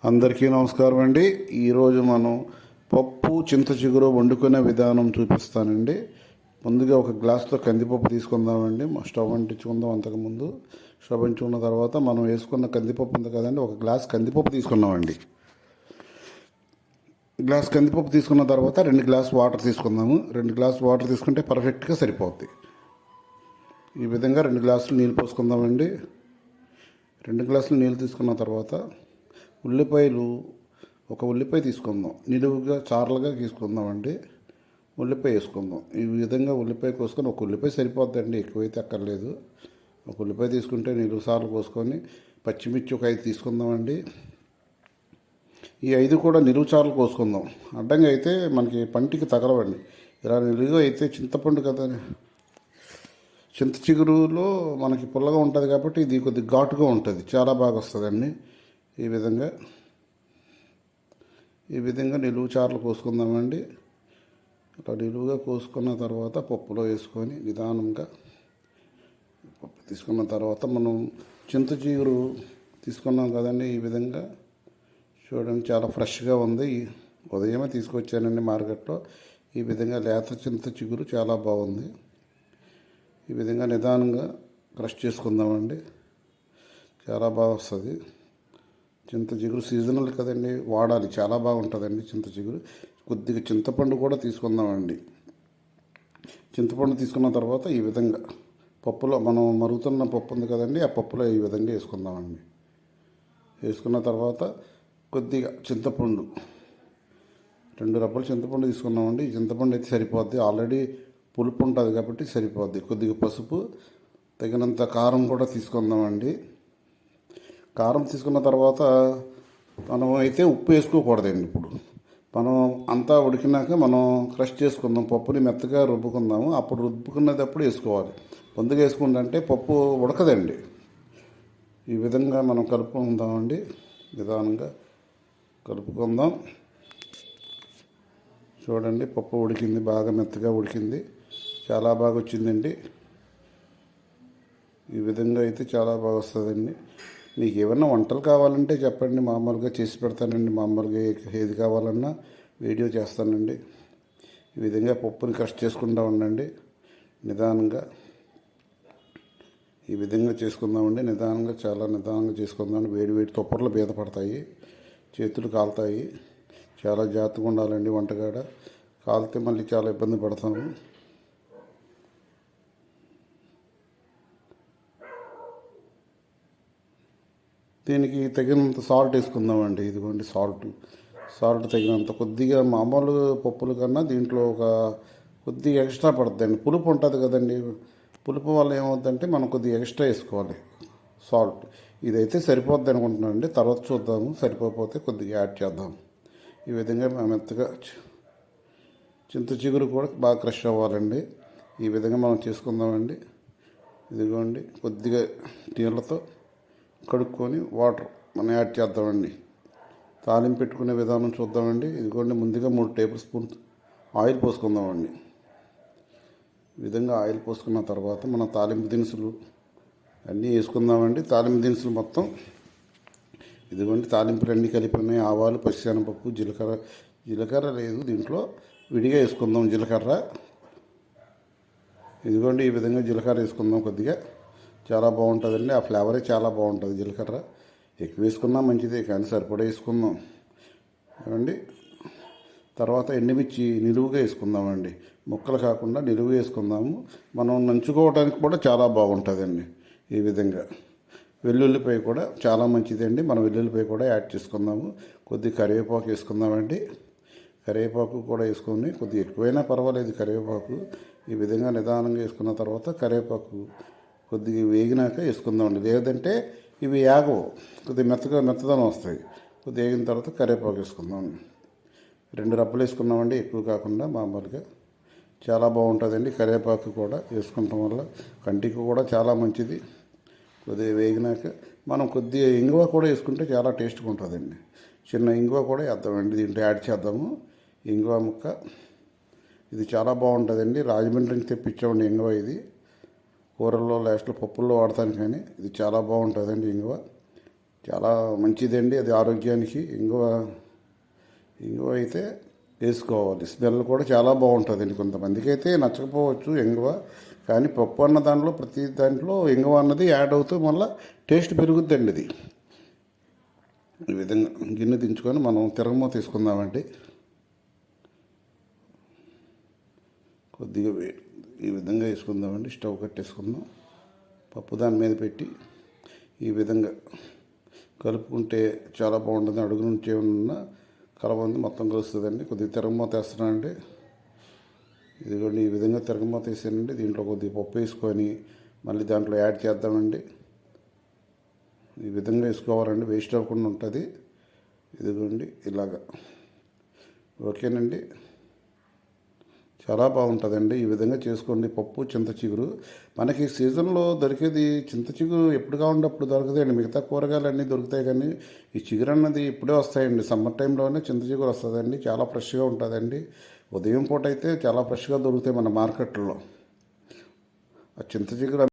అందరికీ నమస్కారం అండి. ఈరోజు మనం పప్పు చింత చిగురు వండుకునే విధానం చూపిస్తానండి. ముందుగా ఒక గ్లాస్తో కందిపప్పు తీసుకుందామండి. స్టవ్ అంటించుకుందాం. అంతకుముందు స్టవ్ అంటించుకున్న తర్వాత మనం వేసుకున్న కందిపప్పు ఉంది కదండి, ఒక గ్లాస్ కందిపప్పు తీసుకున్నామండి. గ్లాస్ కందిపప్పు తీసుకున్న తర్వాత 2 గ్లాస్ వాటర్ తీసుకుందాము. 2 గ్లాస్ వాటర్ తీసుకుంటే పర్ఫెక్ట్గా సరిపోద్ది. ఈ విధంగా 2 గ్లాసులు నీళ్ళు పోసుకుందామండి. 2 గ్లాసులు నీళ్ళు తీసుకున్న తర్వాత ఉల్లిపాయలు ఒక ఉల్లిపాయ తీసుకుందాం. నిలువుగా చార్లుగా తీసుకుందామండి. ఉల్లిపాయ వేసుకుందాం. ఈ విధంగా ఉల్లిపాయ కోసుకొని, ఒక ఉల్లిపాయ సరిపోద్దండి, ఎక్కువైతే అక్కర్లేదు. ఒక ఉల్లిపాయ తీసుకుంటే నిలువు సార్లు కోసుకొని, పచ్చిమిర్చి ఒక 5 తీసుకుందామండి. ఈ 5 కూడా నిలువు చార్లు కోసుకుందాం. అడ్డంగా అయితే మనకి పంటికి తగలవండి. ఇలా నిలువుగా అయితే చింతపండు కదా, చింత చిగురులో మనకి పుల్లగా ఉంటుంది కాబట్టి ఇది కొద్దిగా ఘాటుగా ఉంటుంది, చాలా బాగా వస్తుందండి. ఈ విధంగా నిలువు చార్లు కోసుకుందామండి. అలా నిలువుగా కోసుకున్న తర్వాత పప్పులో వేసుకొని నిదానంగా పప్పు తీసుకున్న తర్వాత మనం చింత చిగురు తీసుకున్నాం కదండి. ఈ విధంగా చూడండి, చాలా ఫ్రెష్గా ఉంది. ఉదయమే తీసుకొచ్చానండి మార్కెట్లో. ఈ విధంగా లేత చింత చిగురు చాలా బాగుంది. ఈ విధంగా నిదానంగా క్రష్ చేసుకుందామండి. చాలా బాగా వస్తుంది. చింత చిగురు సీజనల్ కదండి, వాడాలి, చాలా బాగుంటుందండి చింత చిగురు. కొద్దిగా చింతపండు కూడా తీసుకుందామండి. చింతపండు తీసుకున్న తర్వాత ఈ విధంగా పప్పులో, మనం మరుగుతున్న పప్పు ఉంది కదండి, ఆ పప్పులో ఈ విధంగా వేసుకుందామండి. వేసుకున్న తర్వాత కొద్దిగా చింతపండు, 2 రబ్బలు చింతపండు తీసుకున్నామండి. ఈ చింతపండు అయితే సరిపోద్ది, ఆల్రెడీ పులుపు ఉంటుంది కాబట్టి సరిపోద్ది. కొద్దిగా పసుపు, తగినంత కారం కూడా తీసుకుందామండి. కారం తీసుకున్న తర్వాత మనం అయితే ఉప్పు వేసుకోకూడదండి. ఇప్పుడు మనం అంతా ఉడికినాక మనం క్రష్ చేసుకుందాం, పప్పుని మెత్తగా రుబ్బుకుందాము. అప్పుడు రుబ్బుకునేటప్పుడు వేసుకోవాలి. ముందుగా వేసుకుంటే పప్పు ఉడకదండి. ఈ విధంగా మనం కలుపుకుందామండి. నిదానంగా కలుపుకుందాం. చూడండి, పప్పు ఉడికింది, బాగా మెత్తగా ఉడికింది, చాలా బాగా వచ్చిందండి. ఈ విధంగా అయితే చాలా బాగా వస్తుందండి. మీకు ఏమన్నా వంటలు కావాలంటే చెప్పండి, మామూలుగా చేసి పెడతానండి. మామూలుగా ఏది కావాలన్నా వీడియో చేస్తానండి. ఈ విధంగా పప్పుని క్రష్ చేసుకుంటూ ఉండండి నిదానంగా. ఈ విధంగా చేసుకుందామండి నిదానంగా, చాలా నిదానంగా చేసుకుందామండి. వేడి వేడి తుప్పర్లు బీద పడతాయి, చేతులు కాలుతాయి. చాలా జాగ్రత్తగా ఉండాలండి వంటగాడ. కాలితే మళ్ళీ చాలా ఇబ్బంది పడతాము. దీనికి తగినంత సాల్ట్ వేసుకుందామండి. ఇదిగోండి సాల్ట్ తగినంత, కొద్దిగా మామూలు పప్పుల కన్నా దీంట్లో ఒక కొద్దిగా ఎక్స్ట్రా పడుతుందండి. పులుపు ఉంటుంది కదండి, పులుపు వల్ల ఏమవుతుందంటే మనం కొద్దిగా ఎక్స్ట్రా వేసుకోవాలి సాల్ట్. ఇదైతే సరిపోద్ది అనుకుంటున్నానండి, తర్వాత చూద్దాము, సరిపోతే కొద్దిగా యాడ్ చేద్దాం. ఈ విధంగా మెత్తగా చింత చిగురు కూడా బాగా క్రష్ అవ్వాలండి. ఈ విధంగా మనం చేసుకుందామండి. ఇదిగోండి, కొద్దిగా నీళ్ళతో కడుక్కొని వాటర్ మనం యాడ్ చేద్దామండి. తాలింపు పెట్టుకునే విధానం చూద్దామండి. ఇదిగోండి, ముందుగా 3 టేబుల్ స్పూన్ ఆయిల్ పోసుకుందామండి. ఈ విధంగా ఆయిల్ పోసుకున్న తర్వాత మనం తాలింపు దినుసులు అన్నీ వేసుకుందామండి. తాలింపు దినుసులు మొత్తం ఇదిగోండి, తాలింపులు అన్నీ కలిపినాయి. ఆవాలు, పచ్చిశనగపప్పు, జీలకర్ర లేదు దీంట్లో, విడిగా వేసుకుందాం జీలకర్ర. ఇదిగోండి, ఈ విధంగా జీలకర్ర వేసుకుందాం కొద్దిగా, చాలా బాగుంటుందండి. ఆ ఫ్లేవరే చాలా బాగుంటుంది. జీలకర్ర ఎక్కువ వేసుకున్నా మంచిదే, కానీ సరిపడా వేసుకుందాం ఏమండి. తర్వాత ఎండుమిర్చి నిలువుగా వేసుకుందామండి, ముక్కలు కాకుండా నిలువు వేసుకుందాము. మనం నంచుకోవడానికి కూడా చాలా బాగుంటుందండి. ఈ విధంగా వెల్లుల్లిపాయ కూడా చాలా మంచిదండి, మనం వెల్లుల్లిపాయ కూడా యాడ్ చేసుకుందాము. కొద్దిగా కరివేపాకు వేసుకుందామండి. కరివేపాకు కూడా వేసుకొని, కొద్దిగా ఎక్కువైనా పర్వాలేదు కరివేపాకు. ఈ విధంగా నిదానంగా వేసుకున్న తర్వాత కరివేపాకు కొద్దిగా వేగినాక వేసుకుందామండి. లేదంటే ఇవి యాగవు, కొద్దిగా మెత్తదనం వస్తాయి. కొద్దిగా వేగిన తర్వాత కరివేపాకు వేసుకుందాం. 2 రబ్బలు వేసుకున్నామండి, ఎక్కువ కాకుండా మామూలుగా. చాలా బాగుంటుందండి. కరివేపాకు కూడా వేసుకుంటాం వల్ల కంటికి కూడా చాలా మంచిది. కొద్దిగా వేగినాక మనం కొద్దిగా ఇంగువ కూడా వేసుకుంటే చాలా టేస్ట్గా ఉంటుందండి. చిన్న ఇంగువ కూడా వేద్దామండి, దీంట్లో యాడ్ చేద్దాము. ఇంగువ ముక్క ఇది చాలా బాగుంటుందండి. రాజమండ్రి నుంచి తెప్పించామండి ఇంగువ. ఇది కూరల్లో లాస్ట్లో పప్పుల్లో వాడతాను, కానీ ఇది చాలా బాగుంటుందండి ఇంగువ. చాలా మంచిదండి అది ఆరోగ్యానికి. ఇంగువ ఇంగువ అయితే వేసుకోవాలి. స్మెల్ కూడా చాలా బాగుంటుందండి. కొంతమందికి అయితే నచ్చకపోవచ్చు ఇంగువ, కానీ పప్పు అన్న దాంట్లో ప్రతి దాంట్లో ఇంగువ అన్నది యాడ్ అవుతూ మళ్ళీ టేస్ట్ పెరుగుద్దండి అది. ఈ విధంగా గిన్నె దించుకొని మనం తిరగమూత తీసుకుందామండి. కొద్దిగా ఈ విధంగా వేసుకుందామండి. స్టవ్ కట్టేసుకుందాం. పప్పు దాని మీద పెట్టి ఈ విధంగా కలుపుకుంటే చాలా బాగుంటుంది. అడుగు నుంచి ఏమన్నా కలబంది మొత్తం కలుస్తుందండి. కొద్దిగా తిరగమూత వేస్తున్నానండి. ఇదిగోండి ఈ విధంగా తిరగమూత వేసానండి. దీంట్లో కొద్దిగా పప్పు వేసుకొని మళ్ళీ దాంట్లో యాడ్ చేద్దామండి. ఈ విధంగా వేసుకోవాలండి, వేస్ట్ అవ్వకుండా ఉంటుంది. ఇదిగోండి ఇలాగా. ఓకేనండి, చాలా బాగుంటుందండి. ఈ విధంగా చేసుకోండి. పప్పు చింత చిగురు మనకి సీజన్లో దొరికేది చింత చిగురు ఎప్పుడు కావాలంటే అప్పుడు దొరకదండి. మిగతా కూరగాయలు అన్నీ దొరుకుతాయి, కానీ ఈ చిగురు అన్నది ఇప్పుడే వస్తాయండి. సమ్మర్ టైంలోనే చింత చిగురు వస్తుందండి. చాలా ఫ్రెష్గా ఉంటుందండి. ఉదయం పూట అయితే చాలా ఫ్రెష్గా దొరుకుతాయి మన మార్కెట్లో. ఆ చింత చిగురు